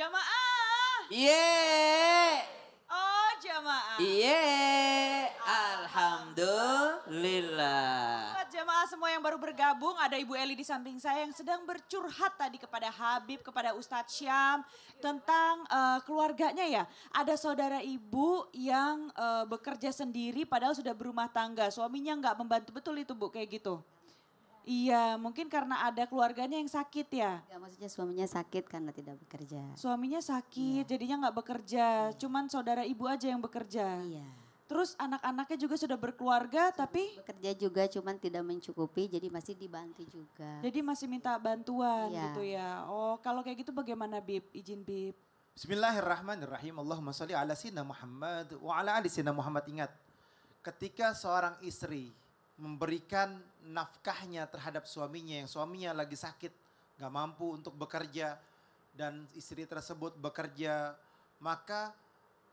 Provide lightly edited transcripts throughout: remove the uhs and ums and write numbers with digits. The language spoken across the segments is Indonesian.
Jamaah. Iye. Oh jamaah. Iye. Alhamdulillah. Buat jamaah semua yang baru bergabung, ada Ibu Eli di samping saya yang sedang bercurhat tadi kepada Habib, kepada Ustadz Syam tentang keluarganya ya. Ada saudara ibu yang bekerja sendiri padahal sudah berumah tangga. Suaminya nggak membantu, betul itu Bu kayak gitu? Iya, mungkin karena ada keluarganya yang sakit ya. Ya, maksudnya suaminya sakit karena tidak bekerja. Suaminya sakit, jadinya nggak bekerja. Cuman saudara ibu aja yang bekerja. Iya. Terus anak-anaknya juga sudah berkeluarga tapi Bekerja juga cuman tidak mencukupi jadi masih dibantu juga. jadi masih minta bantuan Iya. gitu ya. Oh kalau kayak gitu bagaimana Bib? Izin Bib. Bismillahirrahmanirrahim. Allahumma salli ala sayyidina Muhammad wa ala ali sayyidina Muhammad. Ingat, ketika seorang istri memberikan nafkahnya terhadap suaminya yang suaminya lagi sakit, gak mampu untuk bekerja dan istri tersebut bekerja, maka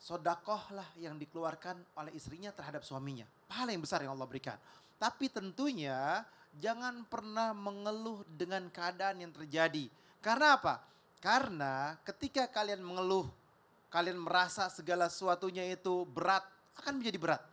sodakohlah yang dikeluarkan oleh istrinya terhadap suaminya. Pahala yang besar yang Allah berikan. Tapi tentunya jangan pernah mengeluh dengan keadaan yang terjadi. Karena apa? Karena ketika kalian mengeluh, kalian merasa segala sesuatunya itu berat, akan menjadi berat.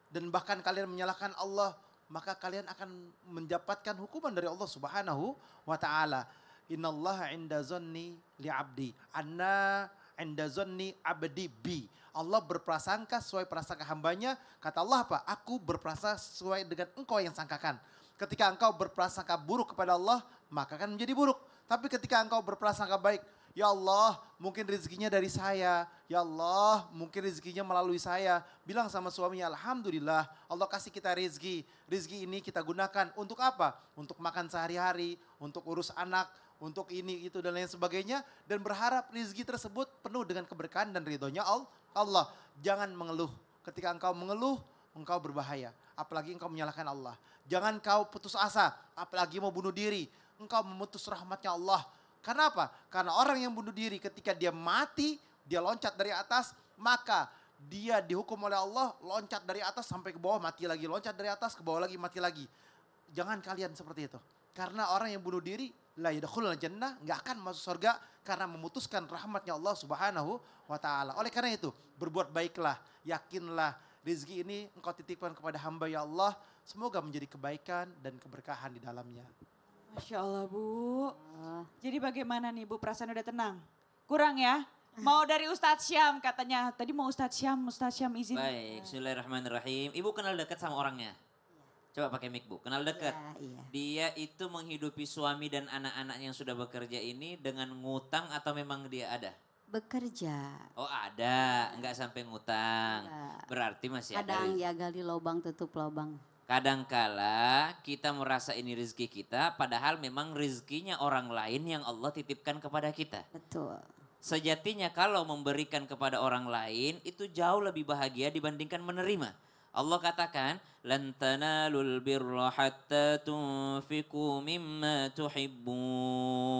Dan bahkan kalian menyalahkan Allah, maka kalian akan mendapatkan hukuman dari Allah Subhanahu wa taala. Innallaha 'inda zanni li'abdi. Anna 'inda zanni 'abdi bi. Allah berprasangka sesuai prasangka hambanya. Kata Allah apa? Aku berprasangka sesuai dengan engkau yang sangkakan. Ketika engkau berprasangka buruk kepada Allah, maka akan menjadi buruk. Tapi ketika engkau berprasangka baik, ya Allah, mungkin rezekinya dari saya. Ya Allah, mungkin rezekinya melalui saya. Bilang sama suaminya, alhamdulillah Allah kasih kita rezeki. Rezeki ini kita gunakan untuk apa? Untuk makan sehari-hari, untuk urus anak, untuk ini, itu dan lain sebagainya. Dan berharap rezeki tersebut penuh dengan keberkahan dan ridhonya Allah. Jangan mengeluh. Ketika engkau mengeluh, engkau berbahaya. Apalagi engkau menyalahkan Allah. Jangan kau putus asa, apalagi mau bunuh diri. Engkau memutus rahmatnya Allah. Karena apa? Karena orang yang bunuh diri ketika dia mati, dia loncat dari atas, maka dia dihukum oleh Allah loncat dari atas sampai ke bawah mati lagi. Loncat dari atas ke bawah lagi mati lagi. Jangan kalian seperti itu. Karena orang yang bunuh diri, la yadkhulul jannah, gak akan masuk surga karena memutuskan rahmatnya Allah Subhanahu wa taala. Oleh karena itu, berbuat baiklah, yakinlah rezeki ini engkau titipkan kepada hamba ya Allah. Semoga menjadi kebaikan dan keberkahan di dalamnya. Masya Allah Bu. Jadi bagaimana nih Bu, perasaan udah tenang? Kurang ya? Mau dari Ustadz Syam katanya. Tadi mau Ustadz Syam izin. Baik, bismillahirrahmanirrahim. Ibu kenal dekat sama orangnya? Coba pakai mic Bu, kenal dekat. Iya. Dia itu menghidupi suami dan anak-anak yang sudah bekerja ini dengan ngutang atau memang dia ada? Bekerja. Oh ada, enggak sampai ngutang. Enggak. Berarti masih ada. Kadang ya gali lubang tutup lubang. Kadangkala kita merasa ini rezeki kita, padahal memang rezekinya orang lain yang Allah titipkan kepada kita. Betul. Sejatinya kalau memberikan kepada orang lain itu jauh lebih bahagia dibandingkan menerima. Allah katakan, "Lan tanalul birra hatta tunfiqu mimma tuhibbun."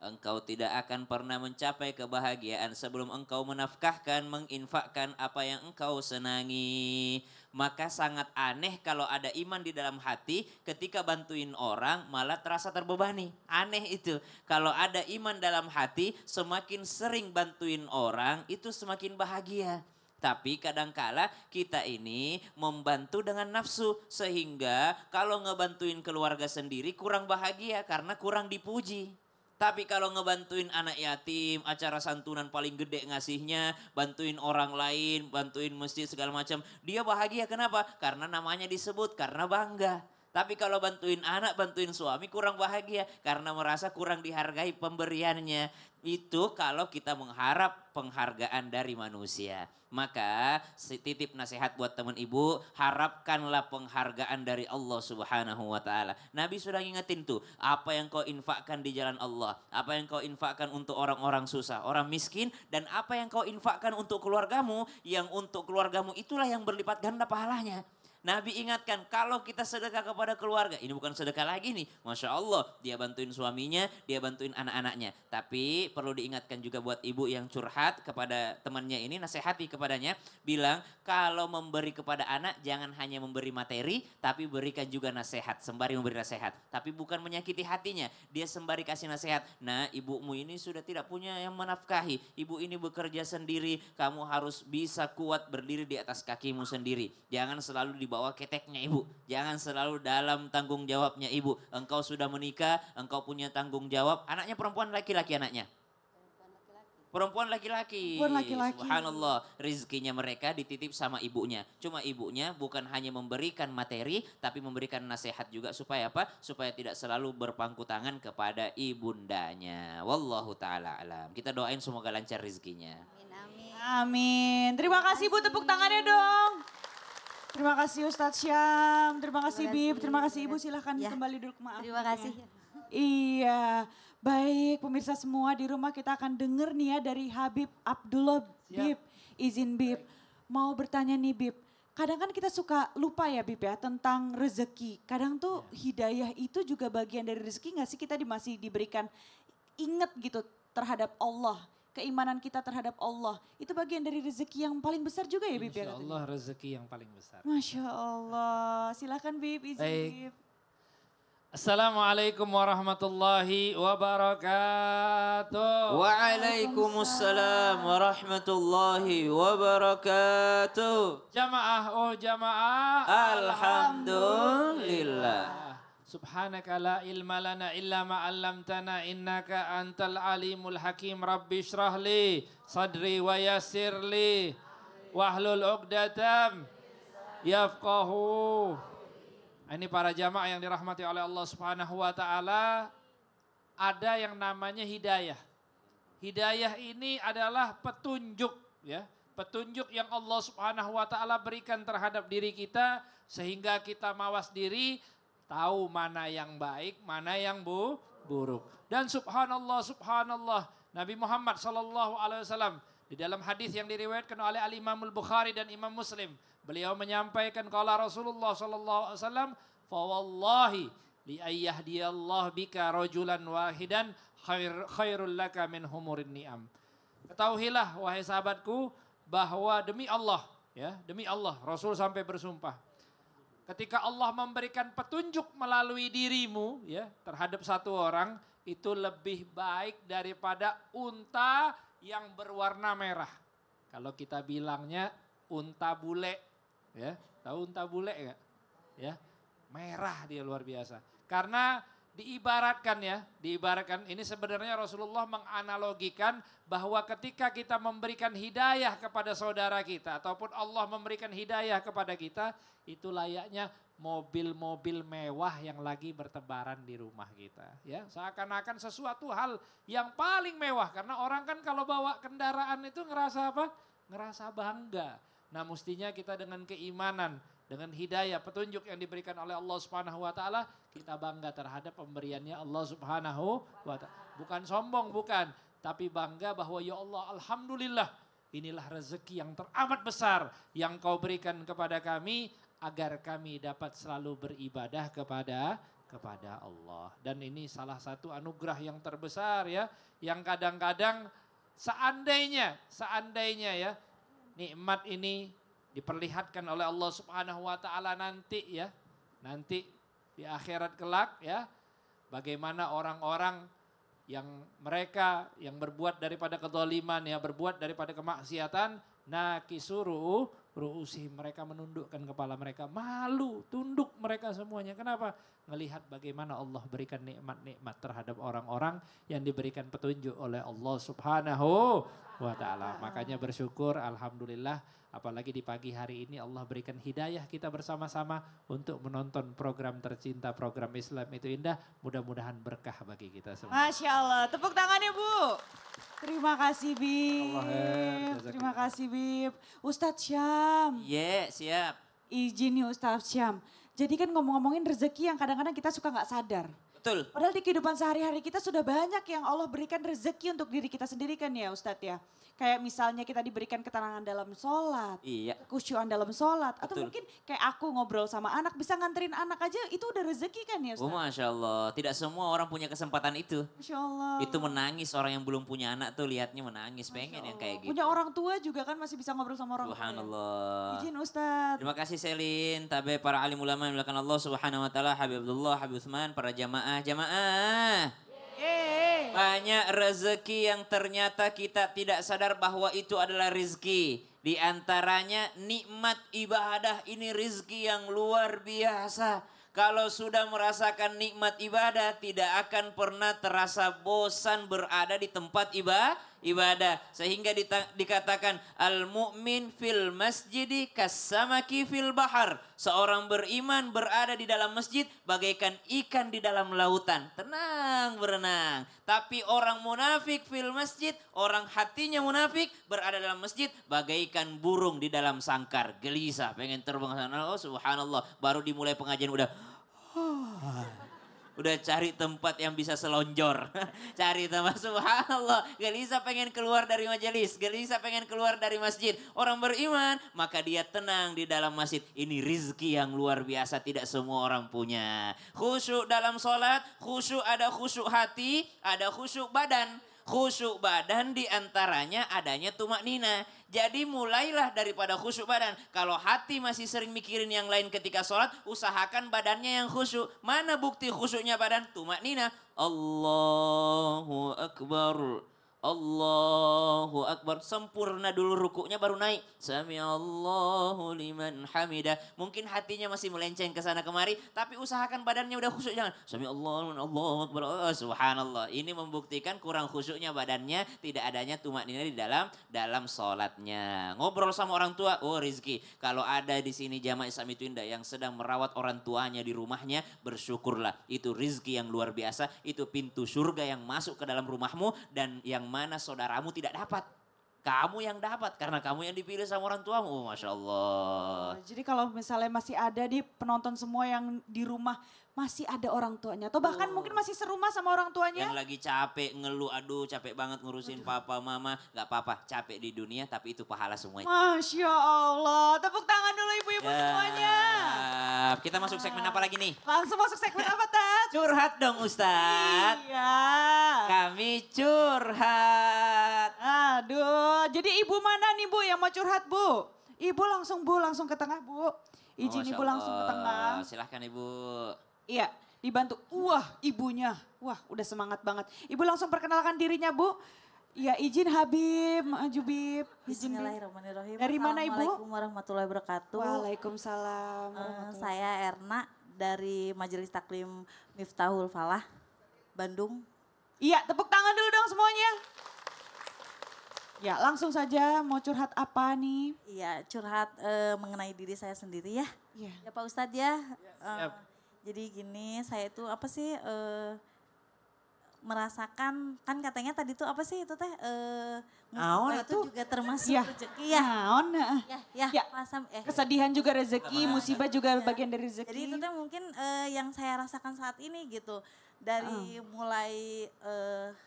Engkau tidak akan pernah mencapai kebahagiaan sebelum engkau menafkahkan, menginfakkan apa yang engkau senangi. Maka sangat aneh kalau ada iman di dalam hati ketika bantuin orang malah terasa terbebani. Aneh itu. Kalau ada iman dalam hati semakin sering bantuin orang itu semakin bahagia. Tapi kadangkala kita ini membantu dengan nafsu sehingga kalau ngebantuin keluarga sendiri kurang bahagia karena kurang dipuji. Tapi kalau ngebantuin anak yatim, acara santunan paling gede ngasihnya, bantuin orang lain, bantuin masjid segala macam, dia bahagia. Kenapa? Karena namanya disebut, karena bangga. Tapi kalau bantuin anak, bantuin suami kurang bahagia karena merasa kurang dihargai pemberiannya. Itu kalau kita mengharap penghargaan dari manusia. Maka titip nasihat buat teman ibu, harapkanlah penghargaan dari Allah Subhanahu wa taala. Nabi sudah ngingetin tuh, apa yang kau infakkan di jalan Allah, apa yang kau infakkan untuk orang-orang susah, orang miskin, dan apa yang kau infakkan untuk keluargamu, yang untuk keluargamu itulah yang berlipat ganda pahalanya. Nabi ingatkan kalau kita sedekah kepada keluarga, ini bukan sedekah lagi nih. Masya Allah, dia bantuin suaminya, dia bantuin anak-anaknya. Tapi perlu diingatkan juga buat ibu yang curhat kepada temannya ini, nasihati kepadanya. Bilang kalau memberi kepada anak jangan hanya memberi materi, tapi berikan juga nasihat. Sembari memberi nasihat, tapi bukan menyakiti hatinya. Dia sembari kasih nasihat. Nah, ibumu ini sudah tidak punya yang menafkahi. Ibu ini bekerja sendiri, kamu harus bisa kuat berdiri di atas kakimu sendiri. Jangan selalu dibawa keteknya ibu. Jangan selalu dalam tanggung jawabnya ibu. Engkau sudah menikah, engkau punya tanggung jawab. Anaknya perempuan laki-laki anaknya? Perempuan laki-laki. Perempuan laki-laki. Subhanallah, rezekinya mereka dititip sama ibunya. Cuma ibunya bukan hanya memberikan materi, tapi memberikan nasihat juga supaya apa? Supaya tidak selalu berpangku tangan kepada ibundanya. Wallahu ta'ala alam. Kita doain semoga lancar rezekinya. Amin, amin. Amin. Terima kasih Bu, tepuk tangannya dong. Terima kasih Ustadz Syam, terima kasih Bib, terima kasih Ibu, silahkan Ya. kembali duduk, maaf. Terima kasih. Iya, baik pemirsa semua di rumah kita akan denger nih ya dari Habib Abdullah. Bib, izin Bib, mau bertanya nih Bib. Kadang kan kita suka lupa ya Bib ya tentang rezeki. Kadang tuh hidayah itu juga bagian dari rezeki gak sih, kita masih diberikan ingat gitu terhadap Allah. Keimanan kita terhadap Allah. Itu bagian dari rezeki yang paling besar juga ya Bib ya? Insya Allah rezeki yang paling besar. Masya Allah. Silakan Bib, izin Baik. Bib. Assalamualaikum warahmatullahi wabarakatuh. Waalaikumsalam warahmatullahi wabarakatuh. Jamaah, oh jamaah. Alhamdulillah. Subhanaka la ilma lana illa ma 'allamtana innaka antal alimul hakim. Rabbi shrah li sadri wa yassir li wahlul 'uqdatam yafqahu. Ini para jamaah yang dirahmati oleh Allah Subhanahu wa taala, ada yang namanya hidayah. Hidayah ini adalah petunjuk ya, petunjuk yang Allah Subhanahu wa taala berikan terhadap diri kita sehingga kita mawas diri, tahu mana yang baik, mana yang buruk. Dan subhanallah, subhanallah, Nabi Muhammad SAW di dalam hadis yang diriwayatkan oleh Al-Imam Al-Bukhari dan Imam Muslim, beliau menyampaikan qala Rasulullah SAW, fa wallahi li ayyahdiyallah bika rajulan wahidan khairul laka min humurin ni'am. Ketahuilah wahai sahabatku bahwa demi Allah, ya, demi Allah Rasul sampai bersumpah, ketika Allah memberikan petunjuk melalui dirimu ya terhadap satu orang, itu lebih baik daripada unta yang berwarna merah. Kalau kita bilangnya unta bule, ya, tahu unta bule enggak? Ya, merah dia luar biasa. Karena diibaratkan ya, diibaratkan ini sebenarnya Rasulullah menganalogikan bahwa ketika kita memberikan hidayah kepada saudara kita ataupun Allah memberikan hidayah kepada kita, itu layaknya mobil-mobil mewah yang lagi bertebaran di rumah kita. Ya, seakan-akan sesuatu hal yang paling mewah karena orang kan kalau bawa kendaraan itu ngerasa apa? Ngerasa bangga. Nah, mestinya kita dengan keimanan, dengan hidayah, petunjuk yang diberikan oleh Allah Subhanahu wa taala, kita bangga terhadap pemberiannya Allah Subhanahu wa taala. Bukan sombong, bukan, tapi bangga bahwa ya Allah, alhamdulillah, inilah rezeki yang teramat besar yang Kau berikan kepada kami agar kami dapat selalu beribadah kepada Allah. Dan ini salah satu anugerah yang terbesar ya, yang kadang-kadang seandainya ya nikmat ini diperlihatkan oleh Allah Subhanahu wa taala nanti ya, nanti di akhirat kelak ya, bagaimana orang-orang yang mereka yang berbuat daripada kezaliman ya, berbuat daripada kemaksiatan, nakisuru ru'usi, mereka menundukkan kepala mereka, malu, tunduk mereka semuanya. Kenapa? Ngelihat bagaimana Allah berikan nikmat-nikmat terhadap orang-orang yang diberikan petunjuk oleh Allah Subhanahu wa taala. Makanya bersyukur, alhamdulillah, apalagi di pagi hari ini Allah berikan hidayah kita bersama-sama untuk menonton program tercinta, program Islam itu indah. Mudah-mudahan berkah bagi kita semua. Masya Allah, tepuk tangannya Bu. Terima kasih Bib. Allah, Terima kasih Bib. Ustadz Syam. Iya, siap. Izin nih Ustadz Syam. Jadi kan ngomong-ngomongin rezeki yang kadang-kadang kita suka gak sadar. Betul. Padahal di kehidupan sehari-hari kita sudah banyak yang Allah berikan rezeki untuk diri kita sendiri kan ya Ustadz ya. Kayak misalnya kita diberikan ketenangan dalam sholat, Iya. kekusyuan dalam sholat. Atau Betul. mungkin kayak aku ngobrol sama anak, bisa nganterin anak aja itu udah rezeki kan ya Oh Ustadz. Masya Allah, tidak semua orang punya kesempatan itu. Masya Allah. Itu menangis orang yang belum punya anak tuh lihatnya menangis, pengen yang kayak gitu. Punya orang tua juga kan masih bisa ngobrol sama orang tua. ya. Subhanallah. Izin Ustadz. Terima kasih Selin, tabe para alim ulama yang dimuliakan Allah Subhanahu wa taala, Habib Abdullah, Habib Utsman, para jamaah. Banyak rezeki yang ternyata kita tidak sadar bahwa itu adalah rezeki. Di antaranya nikmat ibadah, ini rezeki yang luar biasa. Kalau sudah merasakan nikmat ibadah, tidak akan pernah terasa bosan berada di tempat ibadah. Sehingga dikatakan al-mu'min fil masjidi kassamaki fil bahar. Seorang beriman berada di dalam masjid bagaikan ikan di dalam lautan. Tenang berenang. Tapi orang munafik fil masjid, orang hatinya munafik berada dalam masjid bagaikan burung di dalam sangkar. Gelisah, pengen terbang ke sana. Oh subhanallah, baru dimulai pengajian udah cari tempat yang bisa selonjor. Cari tempat, subhanallah. Gelisah pengen keluar dari majelis. Gelisah pengen keluar dari masjid. Orang beriman, maka dia tenang di dalam masjid. Ini rizki yang luar biasa, tidak semua orang punya. Khusyuk dalam sholat, ada khusyuk hati, ada khusyuk badan. Khusyuk badan diantaranya adanya tumak nina. Jadi mulailah daripada khusyuk badan. Kalau hati masih sering mikirin yang lain ketika sholat, usahakan badannya yang khusyuk. Mana bukti khusyuknya badan? Tumak nina. Allahu Akbar. Allahu Akbar. Sempurna dulu rukuknya baru naik. Sami Allahu liman hamidah. Mungkin hatinya masih melenceng ke sana kemari. Tapi usahakan badannya udah khusyuk. Jangan. Sami Allahu Akbar. Oh, subhanallah. Ini membuktikan kurang khusyuknya badannya. Tidak adanya tumak nina di dalam sholatnya. Ngobrol sama orang tua. Oh rizki. Kalau ada di sini jamaah Islam itu indah yang sedang merawat orang tuanya di rumahnya. Bersyukurlah. Itu rizki yang luar biasa. Itu pintu surga yang masuk ke dalam rumahmu. Dan yang mana saudaramu tidak dapat. Kamu yang dapat karena kamu yang dipilih sama orang tuamu. Oh, Masya Allah. Jadi kalau misalnya masih ada di penonton semua yang di rumah masih ada orang tuanya. Atau bahkan mungkin masih serumah sama orang tuanya. Yang lagi capek ngeluh, aduh capek banget ngurusin papa mama. Gak apa-apa, capek di dunia tapi itu pahala semuanya. Masya Allah. Tepuk tangan dulu ibu-ibu semuanya. Kita masuk segmen apa lagi nih? Langsung masuk segmen apa Tat? Curhat dong Ustadz. Iya. Kami curhat. Aduh, jadi ibu mana nih Bu yang mau curhat Bu? Ibu langsung ke tengah Bu. Izin Masya ibu langsung ke Allah. tengah. Silahkan ibu. Iya, dibantu. Wah, ibunya. Wah, udah semangat banget. Ibu langsung perkenalkan dirinya, Bu. Iya, izin Habib, maju Bib. Izin Bib. Bismillahirrahmanirrahim. Dari mana, Ibu? Assalamualaikum warahmatullahi wabarakatuh. Waalaikumsalam. warahmatullahi Saya Erna dari Majelis Taklim Miftahul Falah, Bandung. Iya, tepuk tangan dulu dong semuanya. Ya, langsung saja mau curhat apa nih? Iya, curhat mengenai diri saya sendiri ya. Iya. Ya Pak Ustadz ya. Siap. Jadi gini, saya itu apa sih merasakan, kan katanya tadi tuh apa sih itu teh Naon musibah itu atuh? juga termasuk Ya. rezeki ya. Naon, Ya, Ya. pasam kesedihan juga rezeki, musibah juga Iya. bagian dari rezeki. Jadi itu tuh mungkin yang saya rasakan saat ini gitu. Dari mulai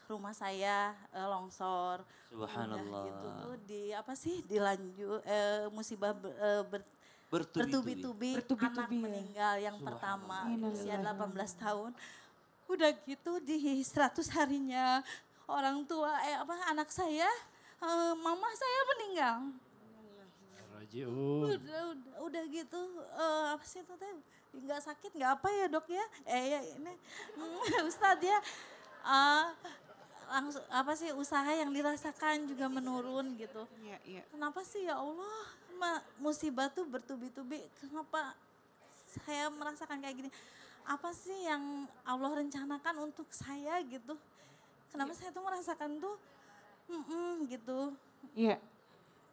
rumah saya longsor. Subhanallah. Udah gitu tuh di apa sih dilanjut musibah Bertubi-tubi. bertubi-tubi anak Bertubi-tubi ya. meninggal yang pertama usia Innalillahi. 18 tahun. Udah gitu di 100 harinya orang tua anak saya mama saya meninggal. Rajiun. Udah gitu apa sih itu teh nggak sakit nggak apa ya dok ya ya ini Ustadz ya langsung apa sih usaha yang dirasakan juga menurun gitu. Iya, iya. Kenapa sih ya Allah musibah tuh bertubi-tubi, kenapa saya merasakan kayak gini? Apa sih yang Allah rencanakan untuk saya gitu? Kenapa saya tuh merasakan tuh gitu. Iya.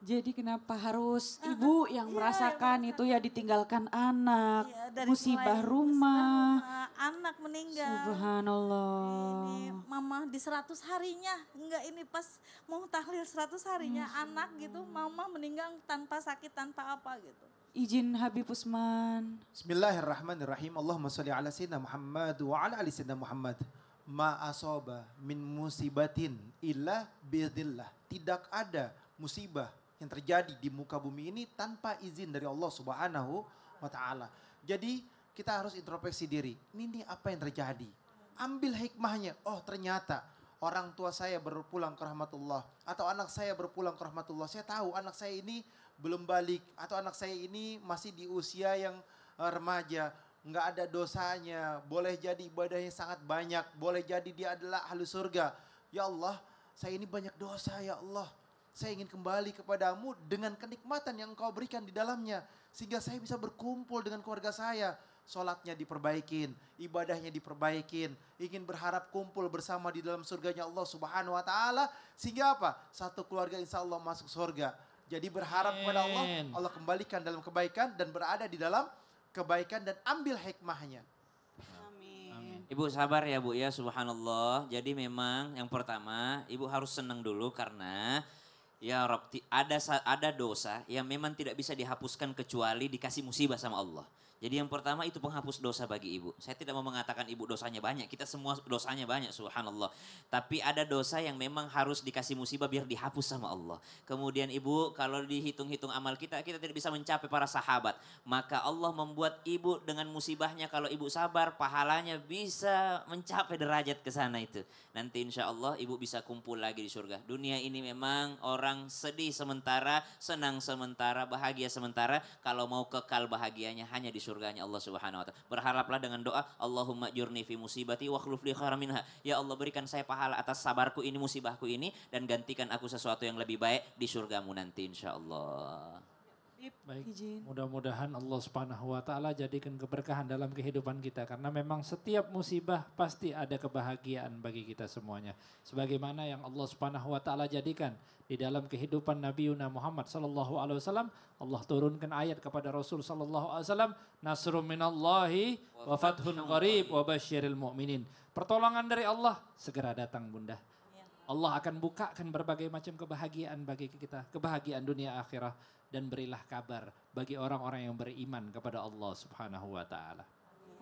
Jadi kenapa harus ibu yang Iya, merasakan itu ya ditinggalkan anak, Iya, dari musibah mulai rumah. anak meninggal. Subhanallah. Ini mama di 100 harinya, enggak ini pas mau tahlil 100 harinya anak gitu, mama meninggal tanpa sakit tanpa apa gitu. Izin Habib Usman. Bismillahirrahmanirrahim. Allahumma sholli ala sayyidina Muhammad wa ala ali sayyidina Muhammad. Ma asoba min musibatin illa biidznillah. Tidak ada musibah yang terjadi di muka bumi ini tanpa izin dari Allah Subhanahu wa taala. Jadi kita harus introspeksi diri. Ini apa yang terjadi? Ambil hikmahnya. Oh, ternyata orang tua saya berpulang ke rahmatullah atau anak saya berpulang ke rahmatullah. Saya tahu anak saya ini belum balik atau anak saya ini masih di usia yang remaja, nggak ada dosanya, boleh jadi ibadahnya sangat banyak, boleh jadi dia adalah ahli surga. Ya Allah, saya ini banyak dosa ya Allah. Saya ingin kembali kepadamu dengan kenikmatan yang engkau berikan di dalamnya. Sehingga saya bisa berkumpul dengan keluarga saya. Sholatnya diperbaikin, ibadahnya diperbaikin. Ingin berharap kumpul bersama di dalam surganya Allah Subhanahu wa ta'ala. Sehingga apa? Satu keluarga insya Allah masuk surga. Jadi berharap kepada Allah, Allah kembalikan dalam kebaikan dan berada di dalam kebaikan dan ambil hikmahnya. Amin. Ibu sabar ya Bu ya, subhanallah. Jadi memang yang pertama Ibu harus senang dulu karena ya Rob, ada dosa yang memang tidak bisa dihapuskan kecuali dikasih musibah sama Allah. Jadi yang pertama itu penghapus dosa bagi ibu. Saya tidak mau mengatakan ibu dosanya banyak, kita semua dosanya banyak subhanallah. Tapi ada dosa yang memang harus dikasih musibah biar dihapus sama Allah. Kemudian ibu kalau dihitung-hitung amal kita tidak bisa mencapai para sahabat. Maka Allah membuat ibu dengan musibahnya kalau ibu sabar pahalanya bisa mencapai derajat ke sana itu. Nanti insya Allah ibu bisa kumpul lagi di surga. Dunia ini memang orang sedih sementara, senang sementara, bahagia sementara. Kalau mau kekal bahagianya hanya di surganya Allah Subhanahu wa taala. Berharaplah dengan doa, Allahumma jurni fi musibati wa akhlif li khairan minha. Ya Allah berikan saya pahala atas sabarku ini, musibahku ini dan gantikan aku sesuatu yang lebih baik di surgamu nanti insyaallah. Baik, Izin. mudah-mudahan Allah Subhanahu wa taala jadikan keberkahan dalam kehidupan kita karena memang setiap musibah pasti ada kebahagiaan bagi kita semuanya. Sebagaimana yang Allah Subhanahu wa taala jadikan di dalam kehidupan Nabi Muhammad sallallahu alaihi wasallam, Allah turunkan ayat kepada Rasul sallallahu alaihi wasallam, "Nasrun minallahi wa fathun qarib wa basyiril mu'minin." Pertolongan dari Allah segera datang Bunda. Allah akan bukakan berbagai macam kebahagiaan bagi kita, kebahagiaan dunia akhirah. Dan berilah kabar bagi orang-orang yang beriman kepada Allah Subhanahu wa taala.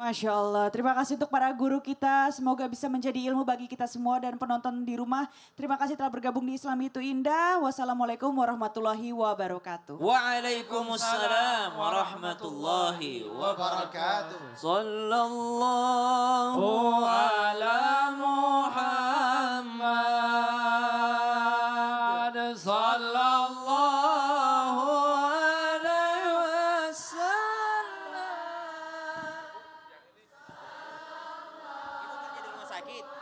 Masya Allah, terima kasih untuk para guru kita. Semoga bisa menjadi ilmu bagi kita semua dan penonton di rumah. Terima kasih telah bergabung di Islam Itu Indah. Wassalamualaikum warahmatullahi wabarakatuh. Waalaikumsalam warahmatullahi wabarakatuh. Sallallahu ala Muhammad. Sallallahu alaihi wasallam. Ibu kerja di rumah sakit.